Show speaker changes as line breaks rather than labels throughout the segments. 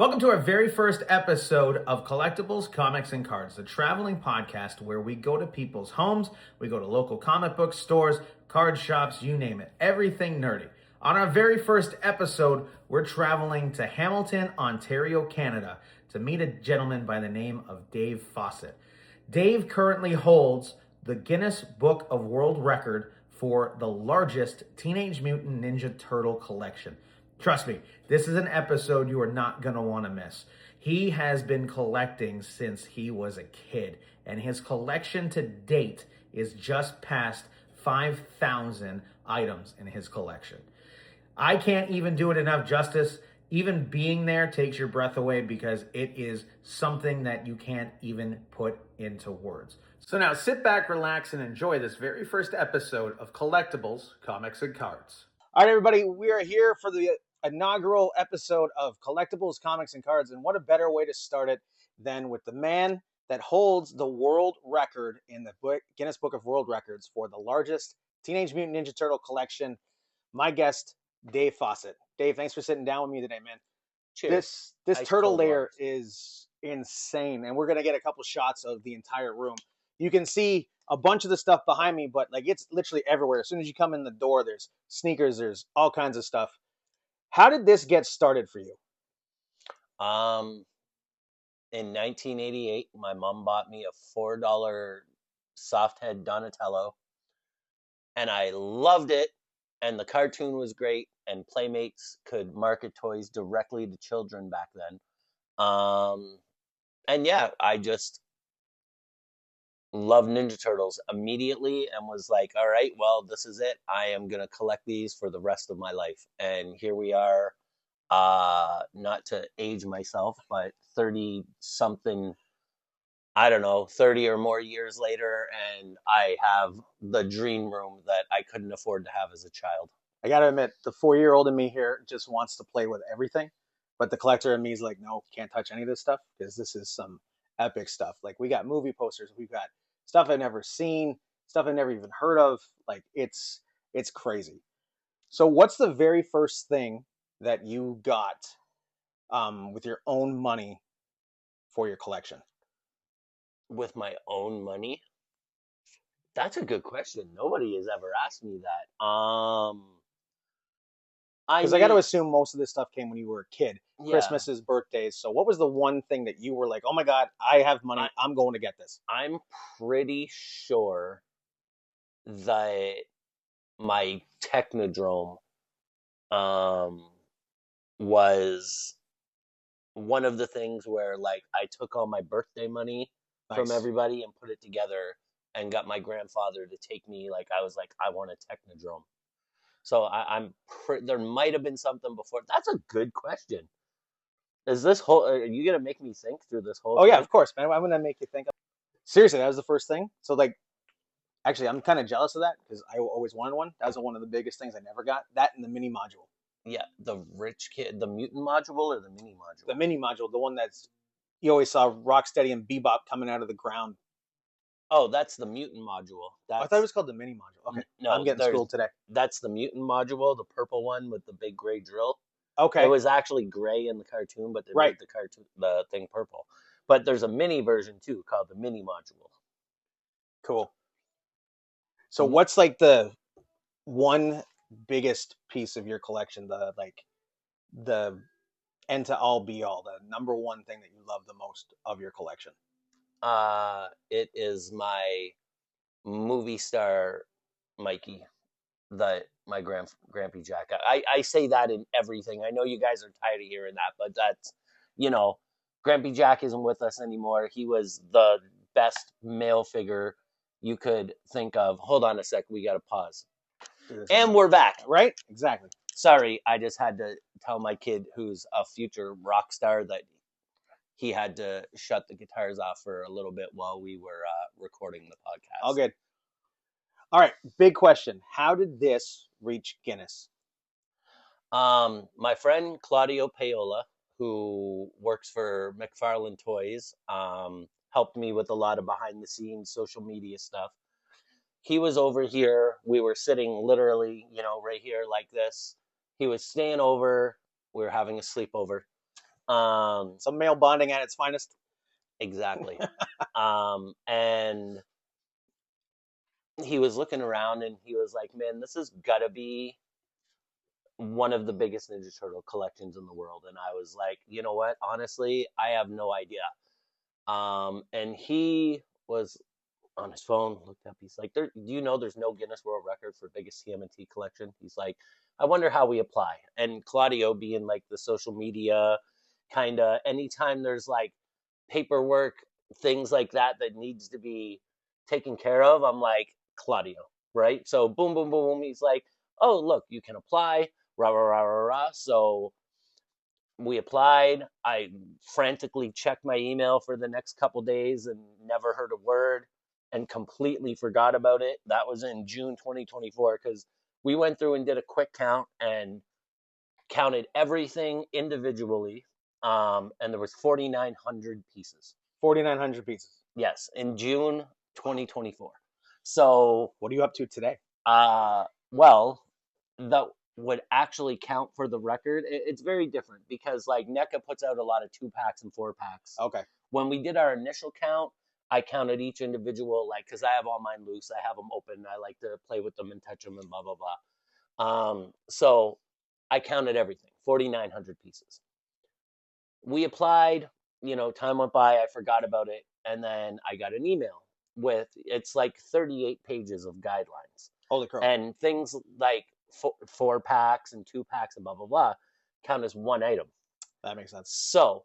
Welcome to our very first episode of Collectibles, Comics, and Cards, the traveling podcast where we go to people's homes, we go to local comic book stores, card shops, you name it, everything nerdy. On our very first episode, we're traveling to Hamilton, Ontario, Canada, to meet a gentleman by the name of Dave Fawcett. Dave currently holds the Guinness Book of World Record for the largest Teenage Mutant Ninja Turtle collection. Trust me, this is an episode you are not going to want to miss. He has been collecting since he was a kid, and his collection to date is just past 5,000 items in his collection. I can't even do it enough justice. Even being there takes your breath away because it is something that you can't even put into words. So now sit back, relax, and enjoy this very first episode of Collectibles, Comics, and Cards.
All right, everybody, we are here for the inaugural episode of Collectibles, Comics, and Cards, and what a better way to start it than with the man that holds the world record in the Guinness Book of World Records for the largest Teenage Mutant Ninja Turtle collection, my guest, Dave Fawcett. Dave, thanks for sitting down with me today, man.
Cheers.
This turtle layer is insane, and we're going to get a couple shots of the entire room. You can see a bunch of the stuff behind me, but like it's literally everywhere. As soon as you come in the door, there's sneakers, there's all kinds of stuff. How did this get started for you?
In 1988, my mom bought me a $4 softhead Donatello, and I loved it. And the cartoon was great, and Playmates could market toys directly to children back then. And yeah, I just loved Ninja Turtles immediately and was like, all right, well, this is it. I am going to collect these for the rest of my life. And here we are, not to age myself, but 30 something, I don't know, 30 or more years later, and I have the dream room that I couldn't afford to have as a child.
I got to admit, the 4-year-old in me here just wants to play with everything, but the collector in me is like, no, can't touch any of this stuff because this is some epic stuff. Like, we got movie posters, we've got stuff I've never seen, stuff I've never even heard of. Like, it's crazy. So what's the very first thing that you got with your own money for your collection?
With my own money? That's a good question. Nobody has ever asked me that.
Because I got to assume most of this stuff came when you were a kid.
Yeah.
Christmases, birthdays. So what was the one thing that you were like, oh my God, I have money, I'm going to get this?
I'm pretty sure that my Technodrome was one of the things where, like, I took all my birthday money from everybody and put it together and got my grandfather to take me. Like, I was like, I want a Technodrome. So there might have been something before. That's a good question. Are you going to make me think through this whole
thing? Yeah,
thing?
of course, man. I'm going to make you think. Seriously, that was the first thing. So, like, actually, I'm kind of jealous of that because I always wanted one. That was one of the biggest things I never got. That and the mini module.
Yeah, the rich kid, the mutant module or the mini module?
The mini module, the one that's, you always saw Rocksteady and Bebop coming out of the ground.
Oh, that's the mutant module.
I thought it was called the mini module. Okay, no, I'm getting schooled today.
That's the mutant module, the purple one with the big gray drill.
Okay.
It was actually gray in the cartoon, but they made the thing purple. But there's a mini version too called the mini module.
Cool. So what's like the one biggest piece of your collection, the end to all be all, the number one thing that you love the most of your collection?
It is my movie star Mikey, my Grampy Jack. I say that in everything. I know you guys are tired of hearing that, but that's, Grampy Jack isn't with us anymore. He was the best male figure you could think of. Hold on a sec, we got to pause. And we're back.
Right? Exactly.
Sorry, I just had to tell my kid, who's a future rock star, that he had to shut the guitars off for a little bit while we were recording the podcast.
All good. All right, big question. How did this reach Guinness?
My friend Claudio Paola, who works for McFarlane Toys, helped me with a lot of behind-the-scenes social media stuff. He was over here. We were sitting literally, right here like this. He was staying over. We were having a sleepover.
Some male bonding at its finest.
Exactly. And he was looking around and he was like, man, this has got to be one of the biggest Ninja Turtle collections in the world. And I was like, you know what? Honestly, I have no idea. And he was on his phone, looked up. He's like, do you know there's no Guinness World Record for biggest TMNT collection? He's like, I wonder how we apply. And Claudio being like the social media kind of, anytime there's like paperwork, things like that needs to be taken care of, I'm like, Claudio, right? So boom, boom, boom, boom. He's like, oh, look, you can apply, rah, rah, rah, rah, rah. So we applied. I frantically checked my email for the next couple days and never heard a word and completely forgot about it. That was in June 2024 because we went through and did a quick count and counted everything individually. And there was 4,900 pieces.
4,900 pieces.
Yes, in June 2024. So
what are you up to today?
Well, that would actually count for the record. It's very different because like NECA puts out a lot of 2-packs and 4-packs.
Okay.
When we did our initial count, I counted each individual, like, because I have all mine loose. I have them open. I like to play with them and touch them and blah, blah, blah. So I counted everything, 4,900 pieces. We applied, time went by. I forgot about it. And then I got an email with, it's like 38 pages of guidelines.
Holy crap.
And things like 4-packs and 2-packs and blah, blah, blah count as one item.
That makes sense.
So,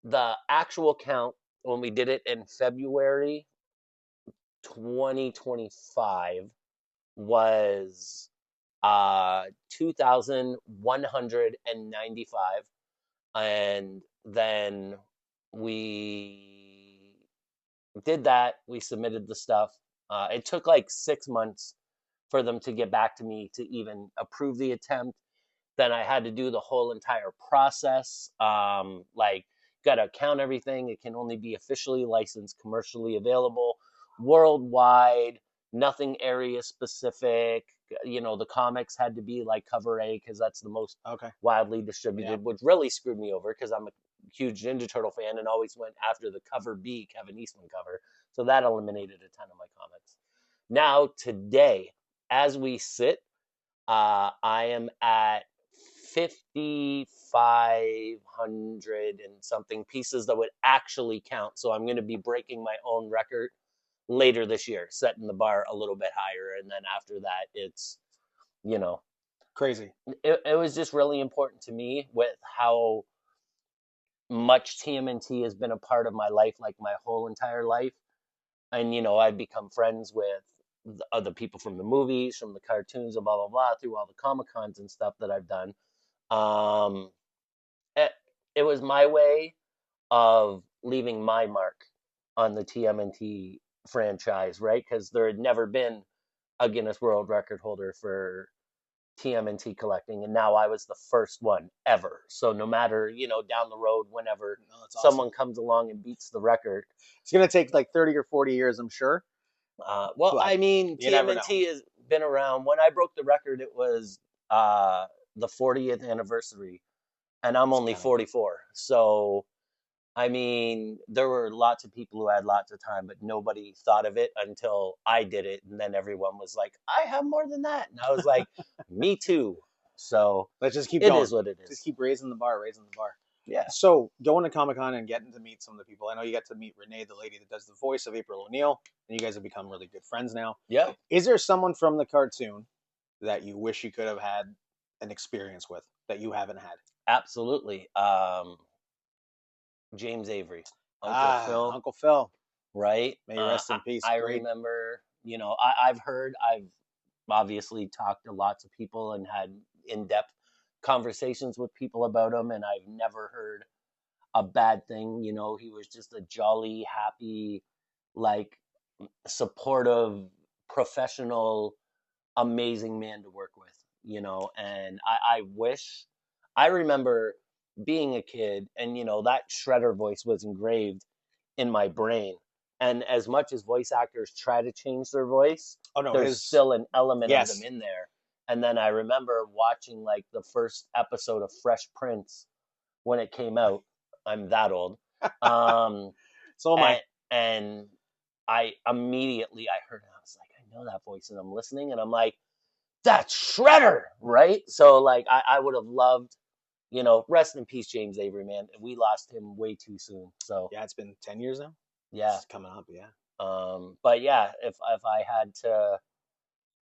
the actual count when we did it in February 2025 was 2,195, and then we did that. We submitted the stuff. It took like 6 months for them to get back to me to even approve the attempt. Then I had to do the whole entire process. Like, got to count everything. It can only be officially licensed, commercially available, worldwide, nothing area specific. The comics had to be like cover A because that's the most widely distributed, which really screwed me over because I'm a huge Ninja Turtle fan and always went after the cover B, Kevin Eastman cover. So that eliminated a ton of my comics. Now, today, as we sit, I am at 5,500 and something pieces that would actually count. So I'm going to be breaking my own record later this year, setting the bar a little bit higher. And then after that, it's,
crazy.
It was just really important to me with how much TMNT has been a part of my life, like my whole entire life. And, I've become friends with the other people from the movies, from the cartoons, and blah, blah, blah, through all the Comic-Cons and stuff that I've done. It was my way of leaving my mark on the TMNT franchise, right? Because there had never been a Guinness World Record holder for TMNT collecting, and now I was the first one ever. So no matter, down the road, whenever someone comes along and beats the record.
It's going to take like 30 or 40 years, I'm sure.
I mean, TMNT has been around. When I broke the record, it was the 40th anniversary, and I'm only 44. So, I mean, there were lots of people who had lots of time, but nobody thought of it until I did it. And then everyone was like, I have more than that. And I was like, me too. So
let's just keep going.
It is what it is.
Just keep raising the bar.
Yeah.
So going to Comic-Con and getting to meet some of the people. I know you got to meet Renee, the lady that does the voice of April O'Neil, and you guys have become really good friends now.
Yeah.
Is there someone from the cartoon that you wish you could have had an experience with that you haven't had?
Absolutely. James Avery.
Uncle Phil.
Right?
May you rest in peace.
I remember, I've obviously talked to lots of people and had in-depth conversations with people about him, and I've never heard a bad thing. He was just a jolly, happy, like, supportive, professional, amazing man to work with, and I remember being a kid and, that Shredder voice was engraved in my brain. And as much as voice actors try to change their voice, there's still an element of them in there. And then I remember watching like the first episode of Fresh Prince when it came out. I'm that old.
So am I.
And I immediately I heard it. I was like, I know that voice, and I'm listening, and I'm like, that's Shredder, right? So like, I would have loved, rest in peace, James Avery, man. We lost him way too soon. So
Yeah, it's been 10 years now.
yeah,
It's coming up. Yeah.
but yeah, if I had to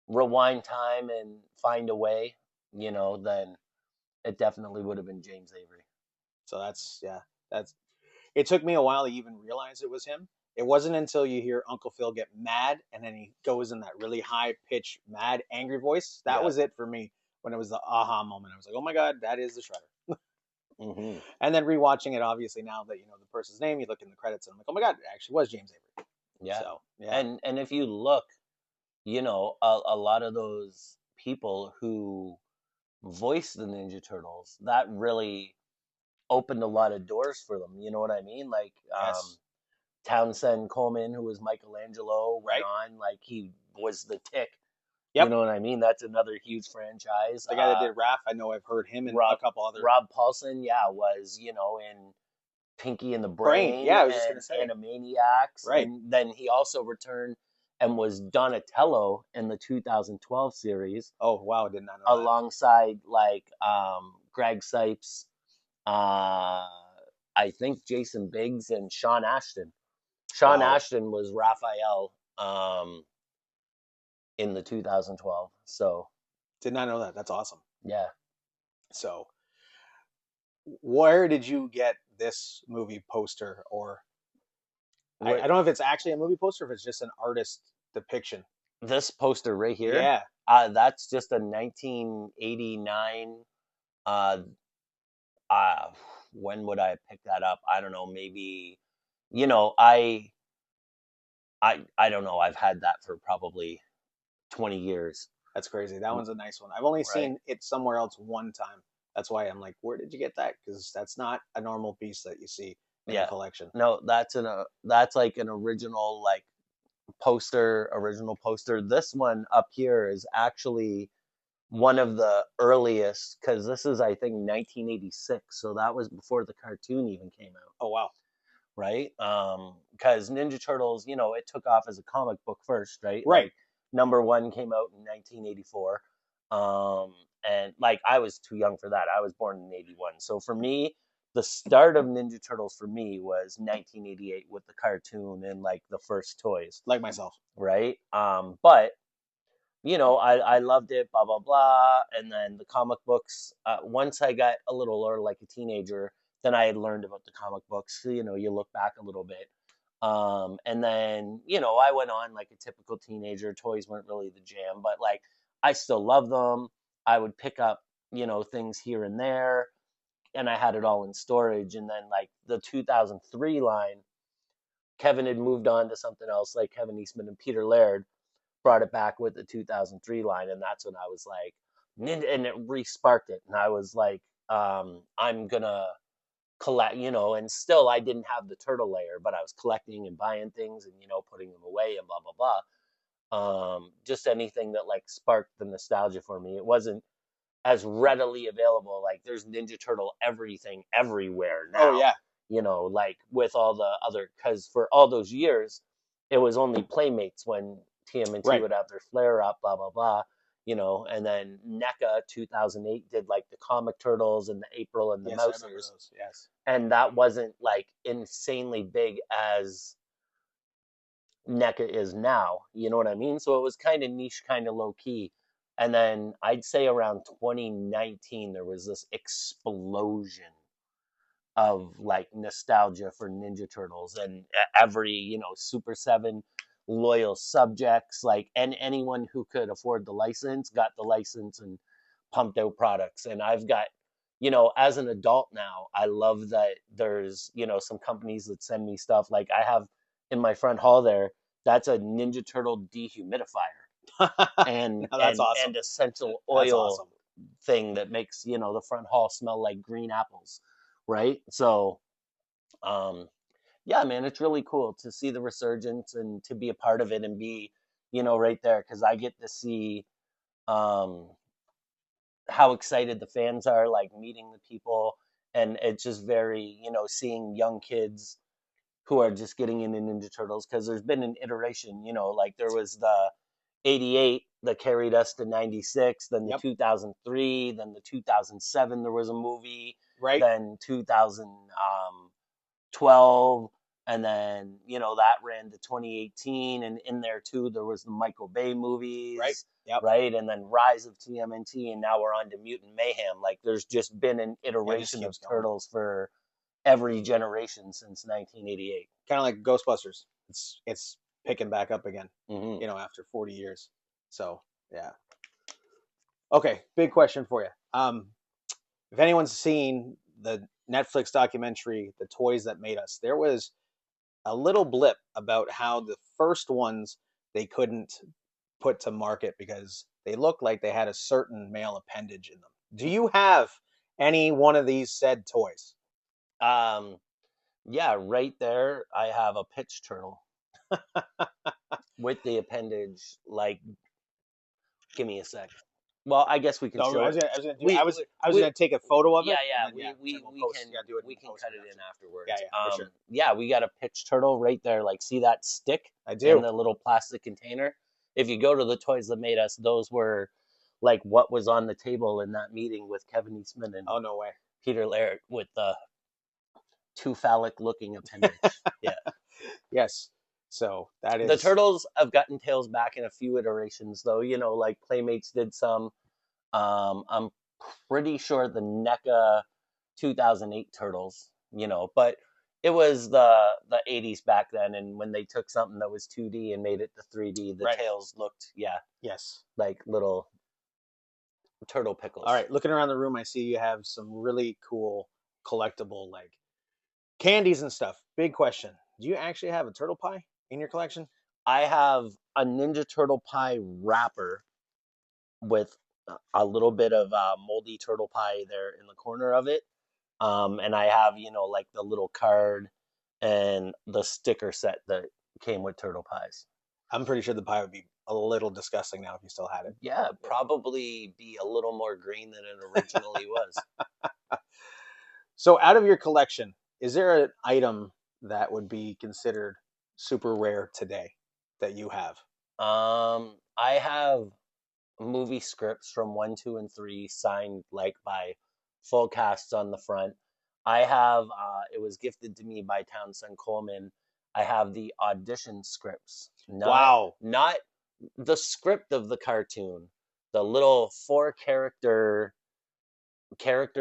rewind time and find a way, then it definitely would have been James Avery.
So that's. It took me a while to even realize it was him. It wasn't until you hear Uncle Phil get mad and then he goes in that really high pitched, mad, angry voice. That was it for me when it was the aha moment. I was like, oh my God, that is the Shredder.
Mm-hmm.
And then rewatching it, obviously, now that you know the person's name, you look in the credits and I'm like, oh my God, it actually was James Avery.
Yeah.
So, yeah.
And if you look, a lot of those people who voiced the Ninja Turtles, that really opened a lot of doors for them. You know what I mean? Like,
Yes.
Townsend Coleman, who was Michelangelo, went
Right.
on, like, he was the Tick.
Yep.
You know what I mean? That's another huge franchise.
The guy that did Raph, I know I've heard him and a couple other.
Rob Paulson, yeah, was, in Pinky and the Brain,
Yeah, I was just gonna say.
Animaniacs.
Right.
And then he also returned and was Donatello in the 2012 series.
Oh wow, did not know
alongside like Greg Sipes, I think Jason Biggs and Sean Ashton. Sean Ashton was Raphael in the 2012. So
did not know that. That's awesome.
yeah.
So where did you get this movie poster? Or I don't know if it's actually a movie poster, or if it's just an artist depiction.
This poster right here,
Yeah,
that's just a 1989. When would I pick that up? I don't know. Maybe, I don't know. I've had that for probably 20 years.
That's crazy. That one's a nice one. I've only seen it somewhere else one time. That's why I'm like, where did you get that? Because that's not a normal piece that you see in a collection.
No, that's like an original like original poster. This one up here is actually one of the earliest, because this is, I think, 1986. So that was before the cartoon even came out.
Oh wow.
Right? Because Ninja Turtles, it took off as a comic book first, right?
Right.
Like, number 1 came out in 1984. And like, I was too young for that. I was born in 81. So for me, the start of Ninja Turtles for me was 1988 with the cartoon and like the first toys.
Like myself.
Right? But I loved it, blah, blah, blah. And then the comic books, once I got a little older, like a teenager, then I had learned about the comic books. So, you look back a little bit. And then, I went on like a typical teenager. Toys weren't really the jam, but like, I still love them. I would pick up, things here and there. And I had it all in storage. And then like the 2003 line, Kevin had moved on to something else, like Kevin Eastman and Peter Laird brought it back with the 2003 line, and that's when I was like, and it re-sparked it, and I was like, I'm gonna collect, and still I didn't have the turtle layer, but I was collecting and buying things and putting them away and blah blah blah. Just anything that like sparked the nostalgia for me. It wasn't as readily available. Like there's Ninja Turtle everything everywhere now.
Oh yeah.
Like with all the other, because for all those years, it was only Playmates when TMNT would have their flare up, blah, blah, blah, and then NECA 2008 did like the Comic Turtles and the April and the Mousers.
Yes.
And that wasn't like insanely big as NECA is now. You know what I mean? So it was kind of niche, kind of low key. And then I'd say around 2019, there was this explosion of like nostalgia for Ninja Turtles, and every, Super 7 loyal subjects, like, and anyone who could afford the license got the license and pumped out products. And I've got, as an adult now, I love that there's, some companies that send me stuff. Like I have in my front hall there, that's a Ninja Turtle dehumidifier. And
that's awesome.
And essential oil thing that makes, the front hall smell like green apples. Right. So, yeah, man, it's really cool to see the resurgence and to be a part of it and be, right there. 'Cause I get to see, how excited the fans are, like meeting the people, and it's just very, seeing young kids who are just getting into Ninja Turtles, because there's been an iteration, like there was the 88 that carried us to 96, then the
Yep.
2003, then the 2007 there was a movie,
Right.
then 2012, and then that ran to 2018, and in there too there was the Michael Bay movies,
Right. Yep.
right, and then Rise of TMNT, and now we're on to Mutant Mayhem. Like there's just been an iteration of
keeps going.
Turtles for every generation since 1988.
Kind of like Ghostbusters. It's picking back up again,
Mm-hmm.
after 40 years. So, yeah. Okay, big question for you. If anyone's seen the Netflix documentary, The Toys That Made Us, there was a little blip about how the first ones they couldn't put to market because they looked like they had a certain male appendage in them. Do you have any one of these said toys?
Yeah, right there I have a pitch turtle with the appendage. Like, give me a sec. Well, I guess we can show it.
I was gonna take a photo of it.
Yeah,
and then,
we
we'll
can
do it
we can cut it in afterwards.
Yeah, for sure.
Yeah, we got a pitch turtle right there. Like, see that stick?
I do.
In the little plastic container. If you go to the Toys That Made Us, those were like what was on the table in that meeting with Kevin Eastman and
Oh, no way.
Peter Laird with the too phallic looking appendage. Yeah.
Yes. So that is
The Turtles have gotten tails back in a few iterations, though. Like Playmates did some. I'm pretty sure the NECA 2008 Turtles, but it was the 80s back then, and when they took something that was 2D and made it to 3D, the tails looked,
yes,
like little turtle pickles.
All right, looking around the room, I see you have some really cool collectible like candies and stuff. Big question: do you actually have a turtle pie in your collection?
I have a Ninja Turtle pie wrapper with a little bit of moldy turtle pie there in the corner of it. And I have, like the little card and the sticker set that came with turtle pies.
I'm pretty sure the pie would be a little disgusting now if you still had it.
Yeah, probably be a little more green than it originally was.
So out of your collection, is there an item that would be considered super rare today that you have?
I have movie scripts from 1, 2, and 3 signed like by full casts on the front. I have it was gifted to me by Townsend Coleman. I have the audition scripts.
Wow.
Not the script of the cartoon, the little 4-character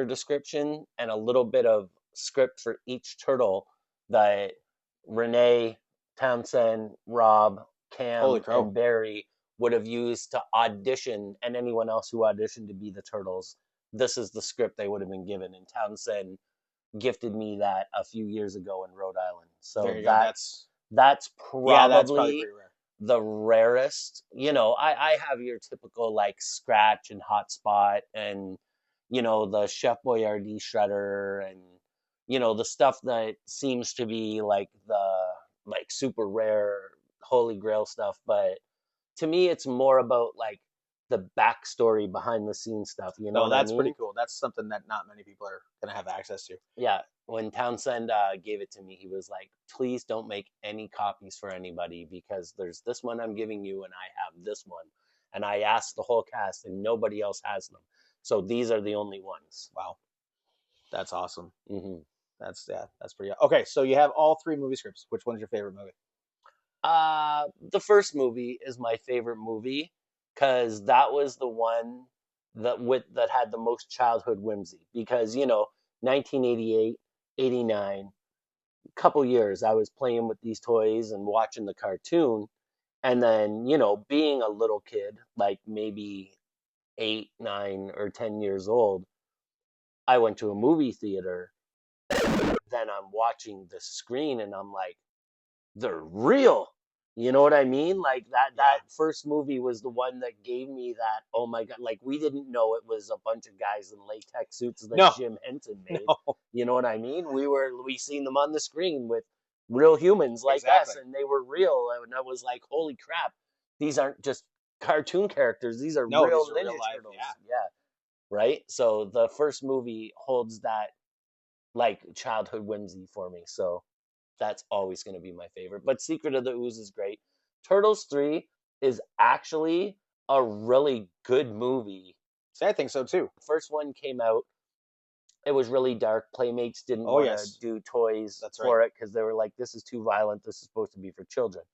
description and a little bit of script for each turtle that Renee, Townsend, Rob, Cam, and Barry would have used to audition, and anyone else who auditioned to be the Turtles. This is the script they would have been given, and Townsend gifted me that a few years ago in Rhode Island. So that's probably the rarest. I have your typical like Scratch and Hotspot and the Chef Boyardee shredder and the stuff that seems to be like the like super rare holy grail stuff. But to me, it's more about like the backstory behind the scenes stuff.
That's pretty cool. That's something that not many people are gonna have access to.
Yeah. When Townsend gave it to me, he was like, "Please don't make any copies for anybody because there's this one I'm giving you, and I have this one." And I asked the whole cast, and nobody else has them. So these are the only ones.
Wow, that's awesome.
Mm-hmm.
That's pretty. Okay, so you have all 3 movie scripts. Which one's your favorite movie?
The first movie is my favorite movie because that was the one that had the most childhood whimsy. Because 1988, 89, couple years I was playing with these toys and watching the cartoon, and then being a little kid, like maybe 8, 9, or 10 years old, I went to a movie theater. Then I'm watching the screen and I'm like, they're real. You know what I mean? Like that first movie was the one that gave me that, oh my God, like we didn't know it was a bunch of guys in latex suits that Jim Henson made. No. You know what I mean? We seen them on the screen with real humans like us, and they were real. And I was like, holy crap, these aren't just cartoon characters. These are real Ninja Turtles. Yeah. right? So the first movie holds that like childhood whimsy for me. So that's always going to be my favorite. But Secret of the Ooze is great. Turtles 3 is actually a really good movie.
See, I think so too.
The first one came out, it was really dark. Playmates didn't
Oh
want to
yes,
do toys
that's right.
for it because they were like, this is too violent. This is supposed to be for children.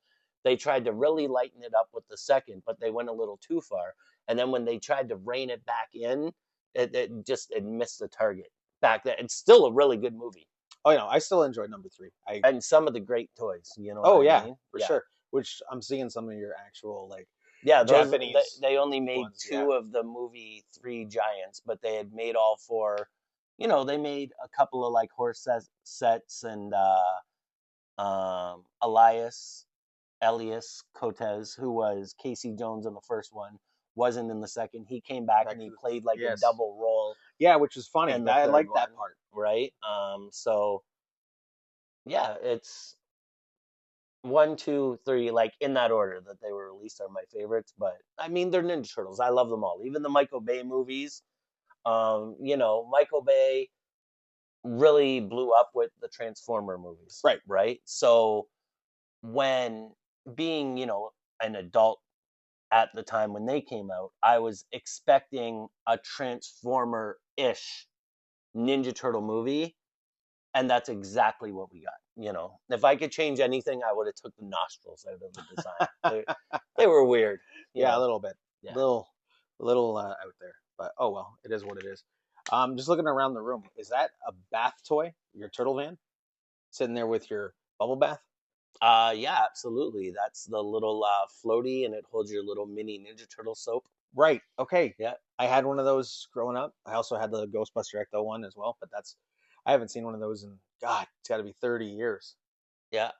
They tried to really lighten it up with the second, but they went a little too far. And then when they tried to rein it back in, it missed the target back then. It's still a really good movie.
Oh, I still enjoy number 3.
And some of the great toys, you know what
Oh
I
yeah,
mean?
for
Yeah.
sure. Which I'm seeing some of your actual like
Yeah, those
Japanese
they only made
ones. Yeah,
two of the movie Three Giants, but they had made all four. You know, they made a couple of like horse sets and Elias Cotes, who was Casey Jones in the first one, wasn't in the second. He came back
back
and he
to
played like a
yes,
double role
yeah, which is funny.
in the
I
third
like that
one,
part.
right? So yeah, it's 1, 2, 3, like in that order that they were released are my favorites. But I mean, they're Ninja Turtles. I love them all. Even the Michael Bay movies. You know, Michael Bay really blew up with the Transformer movies,
Right.
right? So when being, you know, an adult at the time when they came out, I was expecting a Transformer-ish Ninja Turtle movie, and that's exactly what we got. You know, if I could change anything, I would have took the nostrils out of the design. They were weird. You
Yeah, a
know,
little bit,
yeah.
little out there. But oh well, it is what it is. Just looking around the room, is that a bath toy? Your turtle van sitting there with your bubble bath?
Yeah, absolutely. That's the little floaty, and it holds your little mini Ninja Turtle soap.
Right. Okay.
Yeah,
I had one of those growing up. I also had the Ghostbuster Ecto one as well, but I haven't seen one of those in God, it's got to be 30 years.
yeah.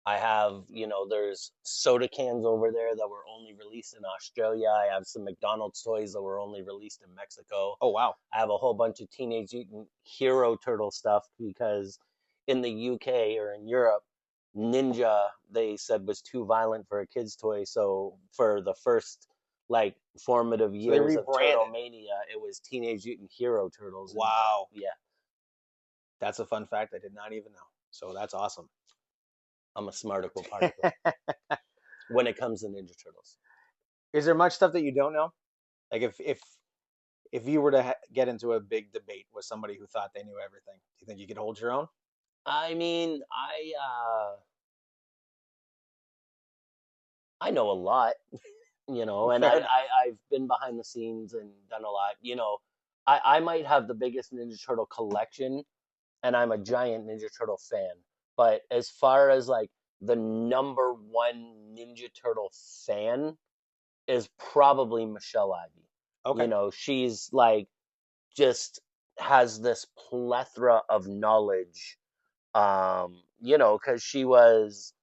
I have, you know, there's soda cans over there that were only released in Australia. I have some McDonald's toys that were only released in Mexico.
Oh wow.
I have a whole bunch of Teenage Mutant Hero Turtle stuff because in the UK or in Europe, Ninja they said was too violent for a kid's toy. So for the first like formative
So they
years of Turtle
rebranded.
Mania, it was Teenage Mutant Hero Turtles. And,
Wow.
yeah,
That's a fun fact I did not even know. So that's awesome.
I'm a smarticle particle when it comes to Ninja Turtles.
Is there much stuff that you don't know? Like if you were to get into a big debate with somebody who thought they knew everything, do you think you could hold your own?
I mean, I know a lot, you know, and
Fair enough.
I've been behind the scenes and done a lot. You know, I might have the biggest Ninja Turtle collection, and I'm a giant Ninja Turtle fan. But as far as like the number one Ninja Turtle fan is probably Michelle Ivy. You
Okay.
know, she's like just has this plethora of knowledge. You know, because she was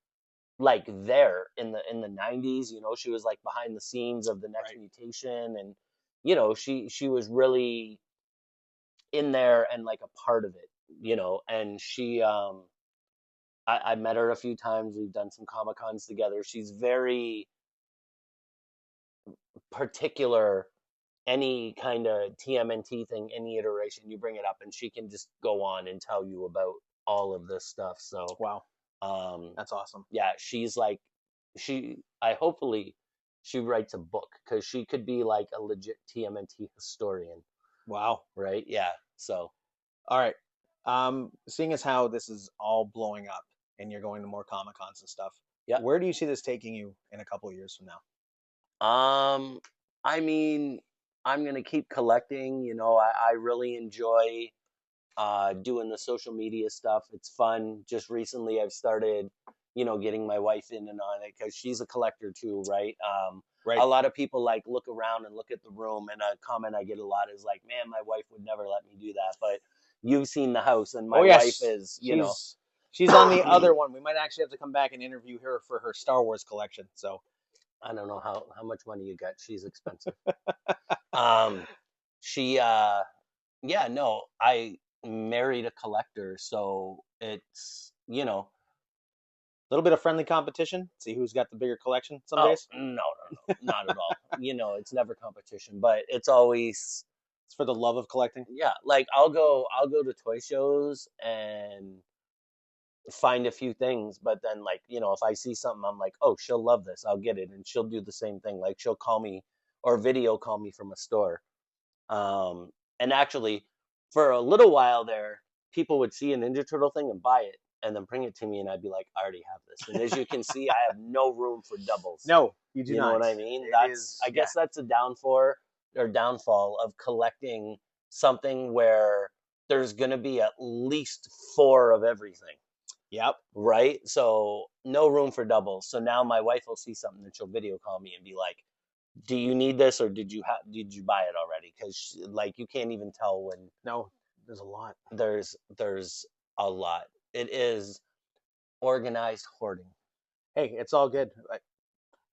like there in the 90s, you know, she was like behind the scenes of the next
Right.
mutation, and you know, she was really in there and like a part of it, you know. And she I met her a few times. We've done some Comic Cons together. She's very particular. Any kind of TMNT thing, any iteration, you bring it up, and she can just go on and tell you about all of this stuff. So,
Wow.
um,
That's awesome.
yeah, she's like, I hopefully she writes a book because she could be like a legit TMNT historian,
Wow.
right? Yeah. So,
All right. Seeing as how this is all blowing up and you're going to more Comic Cons and stuff,
yeah.
where do you see this taking you in a couple of years from now?
Um, I mean, I'm gonna keep collecting. You know, I really enjoy doing the social media stuff. It's fun. Just recently, I've started, you know, getting my wife in and on it because she's a collector too, right?
Right.
A lot of people like look around and look at the room, and a comment I get a lot is like, "Man, my wife would never let me do that." But you've seen the house, and
Oh
my wife
yes.
is, you know,
She's on the other one. We might actually have to come back and interview her for her Star Wars collection. So
I don't know how much money you got. She's expensive. Um, she yeah, no, I married a collector, so it's, you know,
little bit of friendly competition. See who's got the bigger collection some
Oh,
days.
no, not at all. It's never competition, but it's always,
It's for the love of collecting.
yeah, like I'll go to toy shows and find a few things, but then like, if I see something, I'm like, oh, she'll love this, I'll get it. And she'll do the same thing. Like she'll call me or video call me from a store. Um, and actually, for a little while there, people would see a Ninja Turtle thing and buy it and then bring it to me, and I'd be like, I already have this. And as you can see, I have no room for doubles.
No, you do
You
not.
know what I mean? I
Yeah.
guess that's a downfall of collecting something where there's going to be at least 4 of everything.
Yep.
Right? So no room for doubles. So now my wife will see something and she'll video call me and be like, "Do you need this, or did you buy it already?" Because like you can't even tell when
No, there's a lot.
there's a lot. It is organized hoarding.
Hey, it's all good.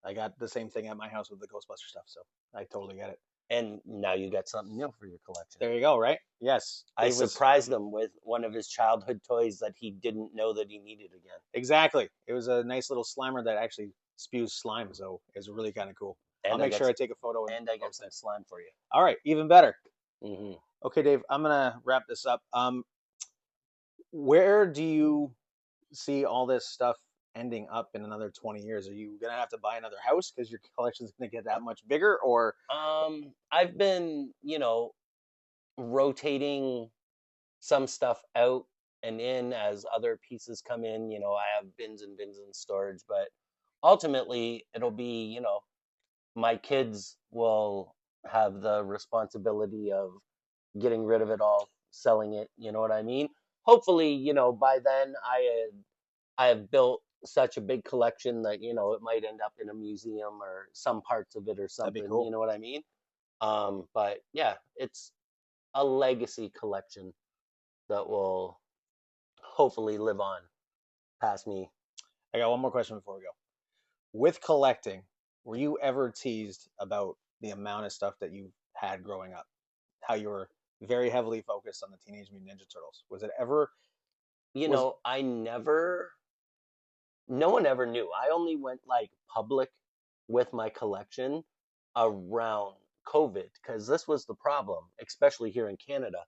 I got the same thing at my house with the Ghostbuster stuff, so I totally get it.
And now you got something new for your collection.
There you go, right? Yes.
I surprised him with one of his childhood toys that he didn't know that he needed again.
Exactly. It was a nice little Slimer that actually spews slime, so it's really kind of cool.
And
I'll make sure I take a photo.
And I got some slime for you.
All right, even better.
Mm-hmm.
Okay, Dave, I'm gonna wrap this up. Where do you see all this stuff ending up in another 20 years? Are you gonna have to buy another house because your collection's gonna get that much bigger, or
I've been, rotating some stuff out and in as other pieces come in. I have bins and bins in storage, but ultimately it'll be, my kids will have the responsibility of getting rid of it all, selling it, you know what I mean? Hopefully, by then I have built such a big collection that, it might end up in a museum or some parts of it or something,
That'd be cool.
you know what I mean? But yeah, it's a legacy collection that will hopefully live on past me.
I got one more question before we go. With collecting, were you ever teased about the amount of stuff that you had growing up? How you were very heavily focused on the Teenage Mutant Ninja Turtles. Was it ever?
No one ever knew. I only went like public with my collection around COVID, because this was the problem, especially here in Canada.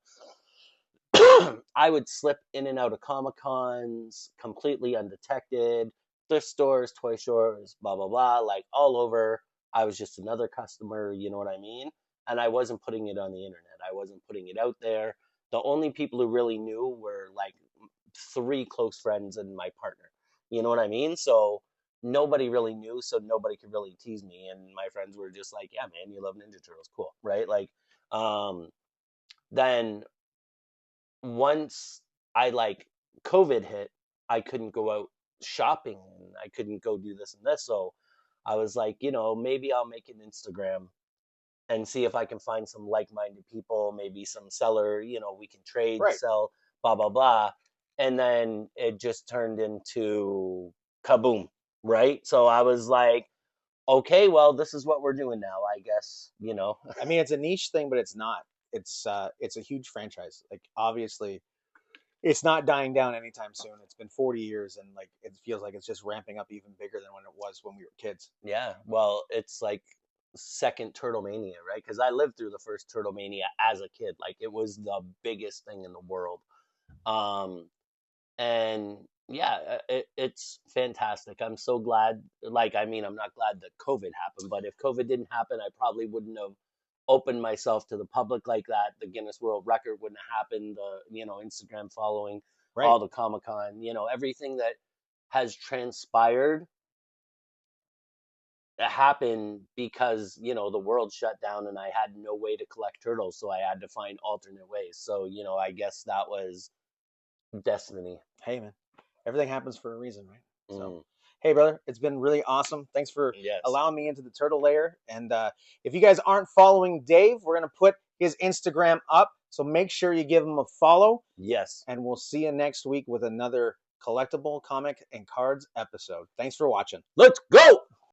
I would slip in and out of Comic Cons completely undetected, thrift stores, toy stores, blah, blah, blah, like all over. I was just another customer, you know what I mean? And I wasn't putting it on the internet. I wasn't putting it out there. The only people who really knew were like 3 close friends and my partner. You know what I mean? So nobody really knew, so nobody could really tease me. And my friends were just like, yeah, man, you love Ninja Turtles. Cool, right? Like, then once COVID hit, I couldn't go out shopping and I couldn't go do this and this. So I was like, maybe I'll make an Instagram and see if I can find some like-minded people, maybe some seller, we can trade,
Right.
sell, blah, blah, blah. And then it just turned into kaboom, right? So I was like, okay, well, this is what we're doing now, I guess,
I mean, it's a niche thing, but it's not. It's a huge franchise. Like, obviously, it's not dying down anytime soon. It's been 40 years, and like it feels like it's just ramping up even bigger than when it was when we were kids.
Yeah, well, it's like second Turtle Mania, right? Because I lived through the first Turtle Mania as a kid. Like, it was the biggest thing in the world. And yeah, it's fantastic. I'm so glad. Like, I mean, I'm not glad that COVID happened, but if COVID didn't happen, I probably wouldn't have opened myself to the public like that. The Guinness World Record wouldn't have happened. The Instagram following,
Right.
all the Comic-Con, everything that has transpired happened because the world shut down and I had no way to collect turtles, so I had to find alternate ways. So I guess that was destiny.
Hey, man, everything happens for a reason, right? So, hey, brother, it's been really awesome. Thanks for allowing me into the turtle lair. And if you guys aren't following Dave, we're gonna put his Instagram up, so make sure you give him a follow.
Yes.
And we'll see you next week with another collectible comic and cards episode. Thanks for watching.
Let's go.